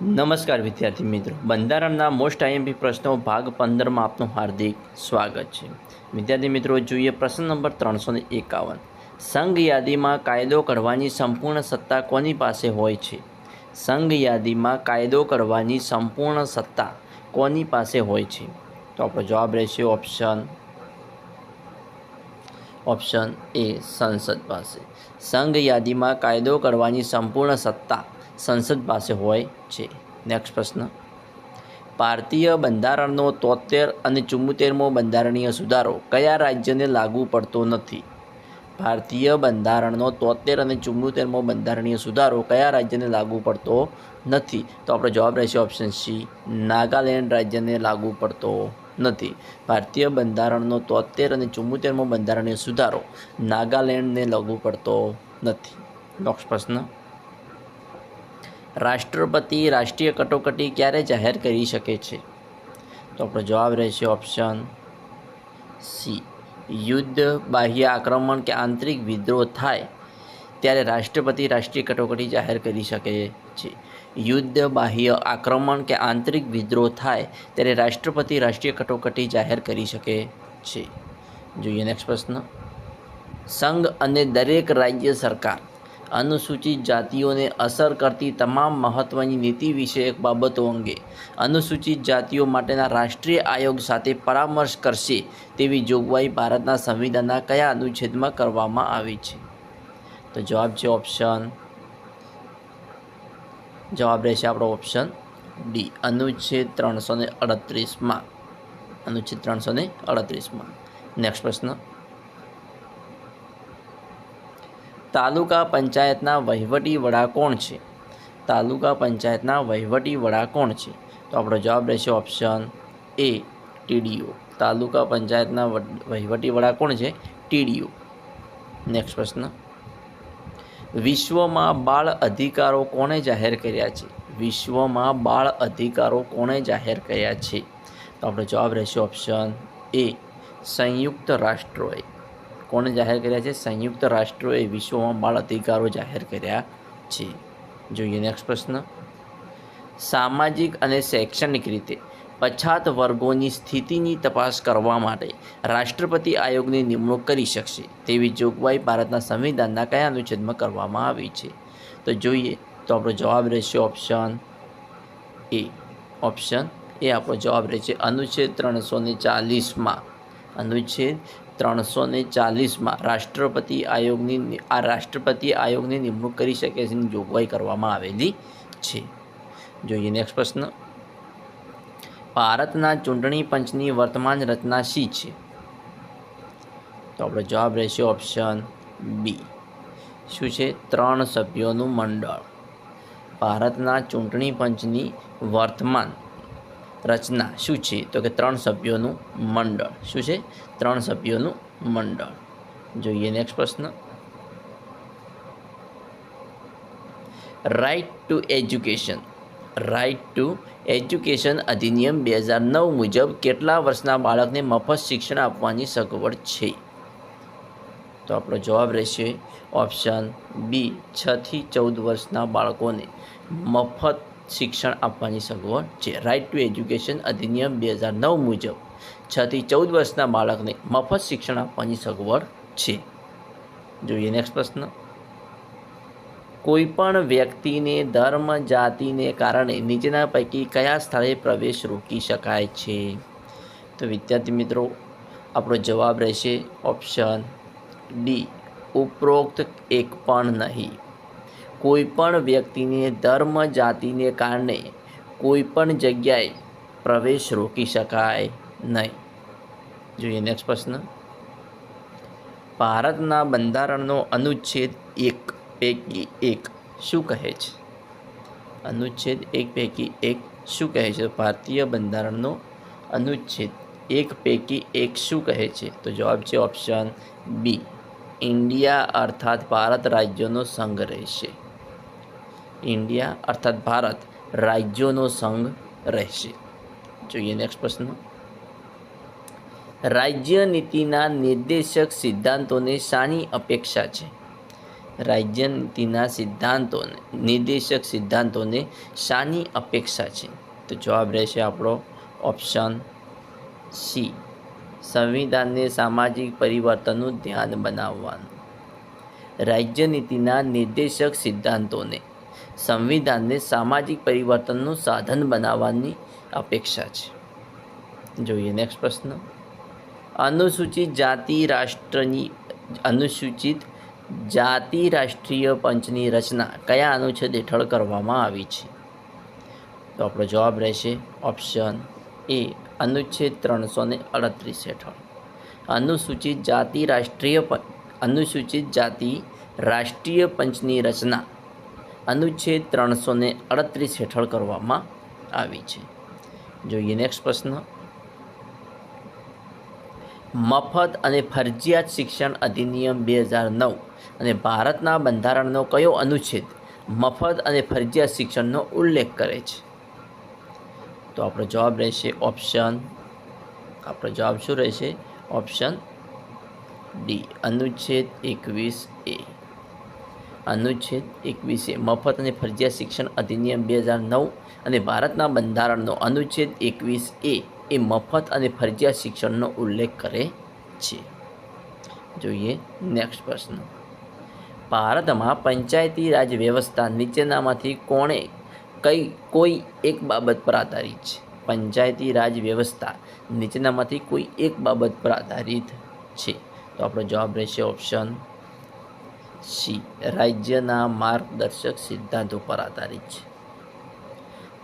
નમસ્કાર વિદ્યાર્થી મિત્રો, બંધારણના મોસ્ટ આઈએમપી પ્રશ્નો ભાગ 15માં આપનું હાર્દિક સ્વાગત છે. વિદ્યાર્થી મિત્રો, જોઈએ પ્રશ્ન નંબર 351. સંઘ યાદીમાં કાયદો ઘડવાની સંપૂર્ણ સત્તા કોની પાસે હોય છે? સંઘ યાદીમાં કાયદો ઘડવાની સંપૂર્ણ સત્તા કોની પાસે હોય છે? તો આપણો જવાબ રહેશે ઓપ્શન એ, સંસદ પાસે. સંઘ યાદીમાં કાયદો ઘડવાની સંપૂર્ણ સત્તા સંસદ પાસે હોય છે. નેક્સ્ટ પ્રશ્ન, ભારતીય બંધારણનો 73 અને 74મો બંધારણીય સુધારો કયા રાજ્યને લાગુ પડતો નથી? ભારતીય બંધારણનો 73 અને 74મો બંધારણીય સુધારો કયા રાજ્યને લાગુ પડતો નથી? તો આપણો જવાબ રહેશે ઓપ્શન સી, નાગાલેન્ડ રાજ્યને લાગુ પડતો નથી. ભારતીય બંધારણનો 73 અને 74મો બંધારણીય સુધારો નાગાલેન્ડને લાગુ પડતો નથી. નેક્સ્ટ પ્રશ્ન, રાષ્ટ્રપતિ રાષ્ટ્રીય કટોકટી ક્યારે જાહેર કરી શકે છે? તો આપણો જવાબ રહેશે ઓપ્શન સી, યુદ્ધ, બાહ્ય આક્રમણ કે આંતરિક વિદ્રોહ થાય ત્યારે રાષ્ટ્રપતિ રાષ્ટ્રીય કટોકટી જાહેર કરી શકે છે. યુદ્ધ, બાહ્ય આક્રમણ કે આંતરિક વિદ્રોહ થાય ત્યારે રાષ્ટ્રપતિ રાષ્ટ્રીય કટોકટી જાહેર કરી શકે છે. જોઈએ નેક્સ્ટ પ્રશ્ન, સંઘ અને દરેક રાજ્ય સરકાર અનુસૂચિત જાતિઓને અસર કરતી તમામ મહત્ત્વની નીતિ વિષયક બાબતો અંગે અનુસૂચિત જાતિઓ માટેના રાષ્ટ્રીય આયોગ સાથે પરામર્શ કરશે તેવી જોગવાઈ ભારતના સંવિધાનના કયા અનુચ્છેદમાં કરવામાં આવી છે? તો જવાબ રહેશે આપણો ઓપ્શન ડી, અનુચ્છેદ 338માં. અનુચ્છેદ 338માં. નેક્સ્ટ પ્રશ્ન, તાલુકા પંચાયતના વહીવટી વડા કોણ છે? તાલુકા પંચાયતના વહીવટી વડા કોણ છે? તો આપણો જવાબ રહેશે ઓપ્શન એ, ટીડીઓ. તાલુકા પંચાયતના વહીવટી વડા કોણ છે? ટીડીઓ. નેક્સ્ટ પ્રશ્ન, વિશ્વમાં બાળ અધિકારો કોણે જાહેર કર્યા છે? વિશ્વમાં બાળ અધિકારો કોણે જાહેર કર્યા છે? તો આપણો જવાબ રહેશે ઓપ્શન એ, સંયુક્ત રાષ્ટ્રોએ. કોણે જાહેર કર્યા છે? સંયુક્ત રાષ્ટ્રોએ વિશ્વમાં બાળ અધિકારો જાહેર કર્યા છે. જોઈએ નેક્સ્ટ પ્રશ્ન, સામાજિક અને શૈક્ષણિક રીતે પછાત વર્ગોની સ્થિતિની તપાસ કરવા માટે રાષ્ટ્રપતિ આયોગની નિમણૂક કરી શકશે તેવી જોગવાઈ ભારતના સંવિધાનના કયા અનુચ્છેદમાં કરવામાં આવી છે? તો જોઈએ તો આપણો જવાબ રહેશે ઓપ્શન એ. ઓપ્શન એ આપણો જવાબ રહેશે અનુચ્છેદ 340માં. અનુચ્છેદ 340માં રાષ્ટ્રપતિ આયોગની નિમણૂક કરી શકે છે જોગવાઈ કરવામાં આવેલી છે. જોઈએ નેક્સ્ટ પ્રશ્ન, ભારતના ચૂંટણી પંચની વર્તમાન રચના શી છે? તો આપણો જવાબ રહેશે ઓપ્શન બી. શું છે? 3 સભ્યોનું મંડળ. ભારતના ચૂંટણી પંચની વર્તમાન રચના શું છે? તો કે 3 સભ્યોનું મંડળ. શું છે? 3 સભ્યોનું મંડળ. જોઈએ નેક્સ્ટ પ્રશ્ન, રાઇટ ટુ એજ્યુકેશન અધિનિયમ 2009 મુજબ કેટલા વર્ષના બાળકને મફત શિક્ષણ આપવાની સગવડ છે? તો આપણો જવાબ રહેશે ઓપ્શન બી, 6 થી 14 વર્ષના બાળકોને મફત શિક્ષણ આપવાની સગવડ છે. રાઇટ ટુ એજ્યુકેશન અધિનિયમ 2009 મુજબ 6 થી 14 વર્ષના બાળકને મફત શિક્ષણ આપવાની સગવડ છે. જોઈએ નેક્સ્ટ પ્રશ્ન, કોઈપણ વ્યક્તિને ધર્મ, જાતિને કારણે નીચેના પૈકી કયા સ્થળે પ્રવેશ રોકી શકાય છે? તો વિદ્યાર્થી મિત્રો, આપણો જવાબ રહેશે ઓપ્શન ડી, ઉપરોક્ત એક પણ નહીં. કોઈપણ વ્યક્તિને ધર્મ, જાતિને કારણે કોઈપણ જગ્યાએ પ્રવેશ રોકી શકાય નહીં. જોઈએ નેક્સ્ટ પ્રશ્ન, ભારતના બંધારણનો અનુચ્છેદ 1 પૈકી 1 શું કહે છે? અનુચ્છેદ 1 પૈકી 1 શું કહે છે? ભારતીય બંધારણનો અનુચ્છેદ 1 પૈકી 1 શું કહે છે? તો જવાબ છે ઓપ્શન બી, ઇન્ડિયા અર્થાત ભારત રાજ્યોનો સંઘ રહેશે. ઇન્ડિયા અર્થાત ભારત રાજ્યોનો સંઘ રહેશે. જોઈએ નેક્સ્ટ પ્રશ્ન, રાજ્ય નીતિના નિર્દેશક સિદ્ધાંતોને શાની અપેક્ષા છે? રાજ્યનીતિના સિદ્ધાંતોને નિર્દેશક સિદ્ધાંતોને શાની અપેક્ષા છે? તો જવાબ રહેશે આપણો ઓપ્શન સી, સંવિધાનને સામાજિક પરિવર્તનનું ધ્યાન બનાવવાનું. રાજ્યનીતિના નિર્દેશક સિદ્ધાંતોને સંવિધાનને સામાજિક પરિવર્તનનું સાધન બનાવવાની અપેક્ષા છે. જોઈએ નેક્સ્ટ પ્રશ્ન. અનુસૂચિત જાતિ રાષ્ટ્રીય પંચની રચના કયા અનુચ્છેદ હેઠળ કરવામાં આવી છે? તો આપણો જવાબ રહેશે ઓપ્શન એ, અનુચ્છેદ 338 હેઠળ. અનુસૂચિત જાતિ રાષ્ટ્રીય પંચની રચના અનુચ્છેદ 338 હેઠળ કરવામાં આવી છે. જોઈએ નેક્સ્ટ પ્રશ્ન. મફત અને ફરજિયાત શિક્ષણ અધિનિયમ 2009 અને ભારતના બંધારણનો કયો અનુચ્છેદ મફત અને ફરજિયાત શિક્ષણનો ઉલ્લેખ કરે છે? તો આપણો જવાબ રહેશે ઓપ્શન ડી, અનુચ્છેદ 21A. અનુચ્છેદ 21A મફત અને ફરજિયાત શિક્ષણ અધિનિયમ 2009 અને ભારતના બંધારણનો અનુચ્છેદ 21A એ મફત અને ફરજિયાત શિક્ષણનો ઉલ્લેખ કરે છે. જોઈએ નેક્સ્ટ પ્રશ્ન. ભારતમાં પંચાયતી રાજ વ્યવસ્થા નીચેનામાંથી કોઈ એક બાબત પર આધારિત છે? પંચાયતી રાજ વ્યવસ્થા નીચેનામાંથી કોઈ એક બાબત પર આધારિત છે? તો આપણો જવાબ રહેશે ઓપ્શન સી, રાજ્યના માર્ગદર્શક સિદ્ધાંતો પર આધારિત છે.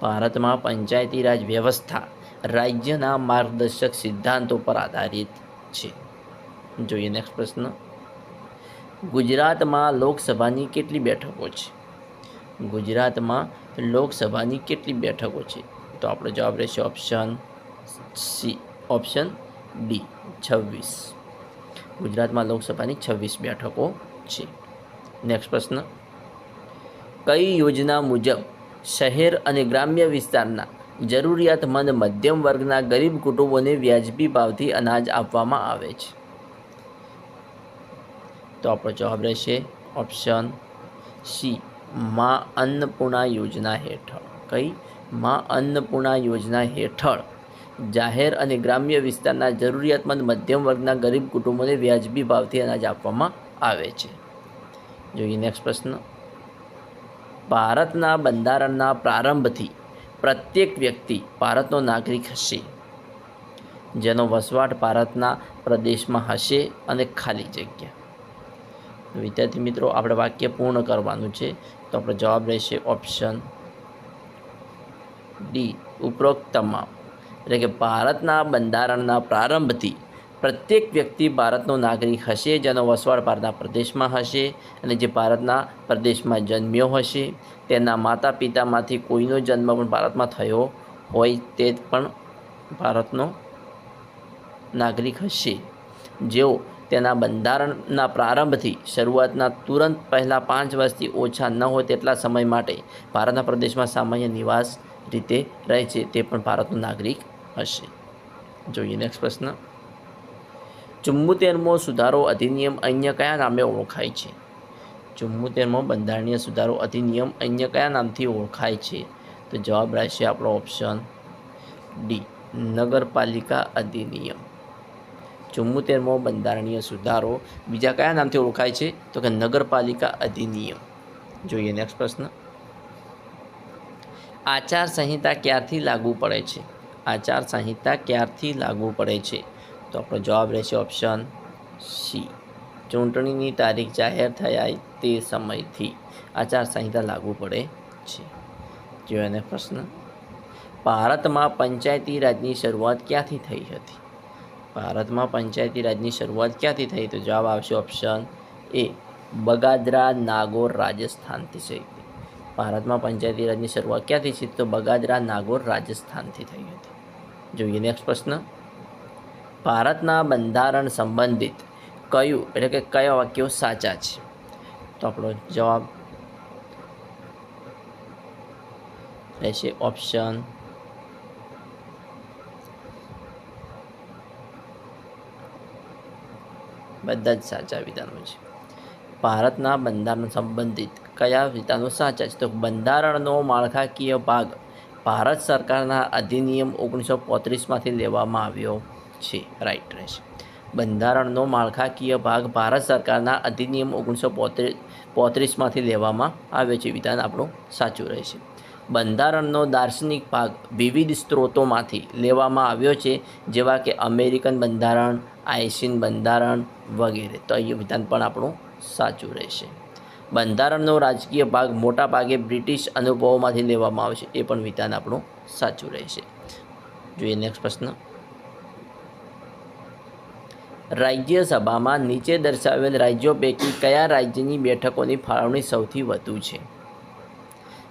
ભારતમાં પંચાયતી રાજ વ્યવસ્થા રાજ્યના માર્ગદર્શક સિદ્ધાંતો પર આધારિત છે. જોઈએ નેક્સ્ટ પ્રશ્ન. ગુજરાતમાં લોકસભાની કેટલી બેઠકો છે? ગુજરાતમાં લોકસભાની કેટલી બેઠકો છે? તો આપણો જવાબ રહેશે ઓપ્શન ડી, 26. ગુજરાતમાં લોકસભાની 26 બેઠકો છે. નેક્સ્ટ પ્રશ્ન. કઈ યોજના મુજબ શહેર અને ગ્રામ્ય વિસ્તારના જરૂરિયાતમંદ મધ્યમ વર્ગના ગરીબ કુટુંબોને વ્યાજબી ભાવથી અનાજ આપવામાં આવે છે? તો આપણો જવાબ રહેશે ઓપ્શન સી, મા અન્નપૂર્ણા યોજના હેઠળ. કઈ? મા અન્નપૂર્ણા યોજના હેઠળ જાહેર અને ગ્રામ્ય વિસ્તારના જરૂરિયાતમંદ મધ્યમ વર્ગના ગરીબ કુટુંબોને વ્યાજબી ભાવથી અનાજ આપવામાં આવે છે. જોઈએ નેક્સ્ટ પ્રશ્ન. ભારતના બંધારણના પ્રારંભથી પ્રત્યેક વ્યક્તિ ભારતનો નાગરિક હશે જેનો વસવાટ ભારતના પ્રદેશમાં હશે અને ખાલી જગ્યા. વિદ્યાર્થી મિત્રો, આપણે વાક્ય પૂર્ણ કરવાનું છે. તો આપણો જવાબ રહેશે ઓપ્શન ડી, ઉપરોક્ત તમામ. એટલે કે ભારતના બંધારણના પ્રારંભથી પ્રત્યેક વ્યક્તિ ભારતનો નાગરિક હશે જેનો વસવાટ ભારતના પ્રદેશમાં હશે અને જે ભારતના પ્રદેશમાં જન્મ્યો હશે, તેના માતા પિતામાંથી કોઈનો જન્મ પણ ભારતમાં થયો હોય તે પણ ભારતનો નાગરિક હશે, જેઓ તેના બંધારણના પ્રારંભથી શરૂઆતના તુરંત પહેલાં 5 વર્ષથી ઓછા ન હોય તેટલા સમય માટે ભારતના પ્રદેશમાં સામાન્ય નિવાસ રીતે રહે છે, તે પણ ભારતનો નાગરિક હશે. જોઈએ નેક્સ્ટ પ્રશ્ન. 74મો સુધારો અધિનિયમ અન્ય કયા નામે ઓળખાય છે? 74મો બંધારણીય સુધારો અધિનિયમ અન્ય કયા નામથી ઓળખાય છે? તો જવાબ રહેશે આપણો ઓપ્શન ડી, નગરપાલિકા અધિનિયમ. 74મો બંધારણીય સુધારો બીજા કયા નામથી ઓળખાય છે? તો કે નગરપાલિકા અધિનિયમ. જોઈએ નેક્સ્ટ પ્રશ્ન. આચાર સંહિતા ક્યારથી લાગુ પડે છે? આચાર સંહિતા ક્યારથી લાગુ પડે છે? તો આપણો જવાબ રહેશે ઓપ્શન સી, ચૂંટણીની તારીખ જાહેર થયા તે સમયથી આચાર સંહિતા લાગુ પડે છે. જોઈએ પ્રશ્ન. ભારતમાં પંચાયતી રાજની શરૂઆત ક્યાંથી થઈ હતી? ભારતમાં પંચાયતી રાજની શરૂઆત ક્યાંથી થઈ? તો જવાબ આવશે ઓપ્શન એ, બગાદરા નાગોર રાજસ્થાનથી થઈ હતી. ભારતમાં પંચાયતી રાજની શરૂઆત ક્યાંથી છે? તો બગાદરા નાગોર રાજસ્થાનથી થઈ હતી. જોઈએ નેક્સ્ટ પ્રશ્ન. ભારતના બંધારણ સંબંધિત કયા વાક્યો સાચા છે? તો આપણો જવાબ રહેશે ઓપ્શન બધા જ સાચા વિધાનો છે. ભારતના બંધારણ સંબંધિત કયા વિધાનો સાચા છે? તો બંધારણનો માળખાકીય ભાગ ભારત સરકારના અધિનિયમ 1935માંથી લેવામાં આવ્યો છે. રાઈટ રહેશે. બંધારણનો માળખાકીય ભાગ ભારત સરકારના અધિનિયમ 1935માંથી લેવામાં આવ્યો છે. વિધાન આપણું સાચું રહેશે. બંધારણનો દાર્શનિક ભાગ વિવિધ સ્ત્રોતોમાંથી લેવામાં આવ્યો છે, જેવા કે અમેરિકન બંધારણ, આઈસીન બંધારણ વગેરે. તો અહીં વિધાન પણ આપણું સાચું રહેશે. બંધારણનો રાજકીય ભાગ મોટા ભાગે બ્રિટિશ અનુભવોમાંથી લેવામાં આવે છે. એ પણ વિધાન આપણું સાચું રહેશે. જોઈએ નેક્સ્ટ પ્રશ્ન. રાજ્યસભામાં નીચે દર્શાવેલ રાજ્યો પૈકી કયા રાજ્યની બેઠકોની ફાળવણી સૌથી વધુ છે?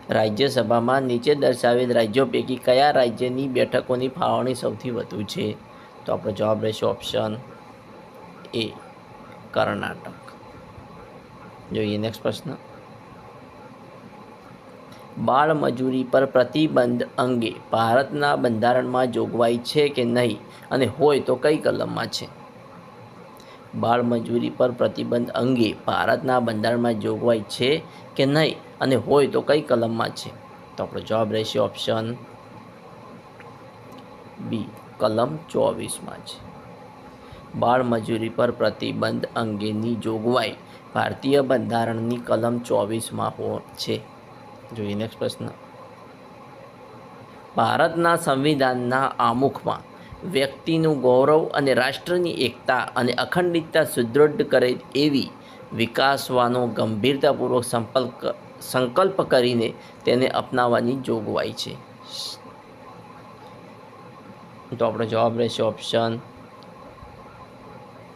રાજ્યસભામાં નીચે દર્શાવેલ રાજ્યો પૈકી કયા રાજ્યની બેઠકોની ફાળવણી સૌથી વધુ છે? તો આપણો જવાબ રહેશે ઓપ્શન એ, કર્ણાટક. જોઈએ નેક્સ્ટ પ્રશ્ન. બાળ મજૂરી પર પ્રતિબંધ અંગે ભારતના બંધારણમાં જોગવાઈ છે કે નહીં, અને હોય તો કઈ કલમમાં છે? બાળ મજૂરી પર પ્રતિબંધ અંગે ભારતના બંધારણમાં જોગવાઈ છે કે નહીં, અને હોય તો કઈ કલમમાં છે? તો આપણો જવાબ રહેશે ઓપ્શન બી, કલમ 24માં છે. બાળ મજૂરી પર પ્રતિબંધ અંગેની જોગવાઈ ભારતીય બંધારણની કલમ 24માં છે. જોઈએ નેક્સ્ટ પ્રશ્ન. ભારતના સંવિધાનના આમુખમાં વ્યક્તિનું ગૌરવ અને રાષ્ટ્રની એકતા અને અખંડિતતા સુદૃઢ કરે એવી વિકાસવાનો ગંભીરતાપૂર્વક સંકલ્પ કરીને તેને અપનાવવાની જોગવાઈ છે. તો આપણો જવાબ રહેશે ઓપ્શન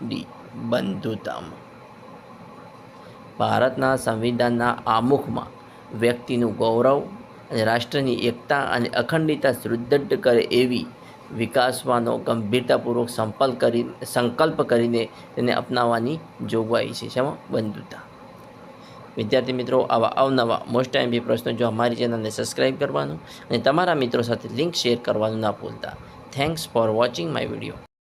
ડી, બંધુતામાં. ભારતના સંવિધાનના આમુખમાં વ્યક્તિનું ગૌરવ અને રાષ્ટ્રની એકતા અને અખંડિતતા સુદૃઢ કરે એવી વિકાસવાનો ગંભીરતાપૂર્વક સંકલ્પ કરીને તેને અપનાવવાની જોગવાઈ છે. શેમાં? બંધુતા. વિદ્યાર્થી મિત્રો, આવા અવનવા મોસ્ટ એમપી પ્રશ્નો જો અમારી ચેનલને સબસ્ક્રાઈબ કરવાનું અને તમારા મિત્રો સાથે લિંક શેર કરવાનું ના ભૂલતા. Thanks for watching my video.